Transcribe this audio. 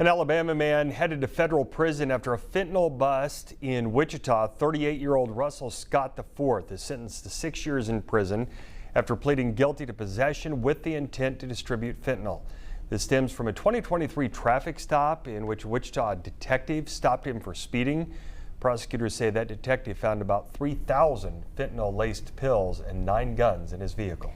An Alabama man headed to federal prison after a fentanyl bust in Wichita. 38-year-old Russell Scott IV is sentenced to 6 years in prison after pleading guilty to possession with the intent to distribute fentanyl. This stems from a 2023 traffic stop in which a Wichita detective stopped him for speeding. Prosecutors say that detective found about 3,000 fentanyl-laced pills and 9 guns in his vehicle.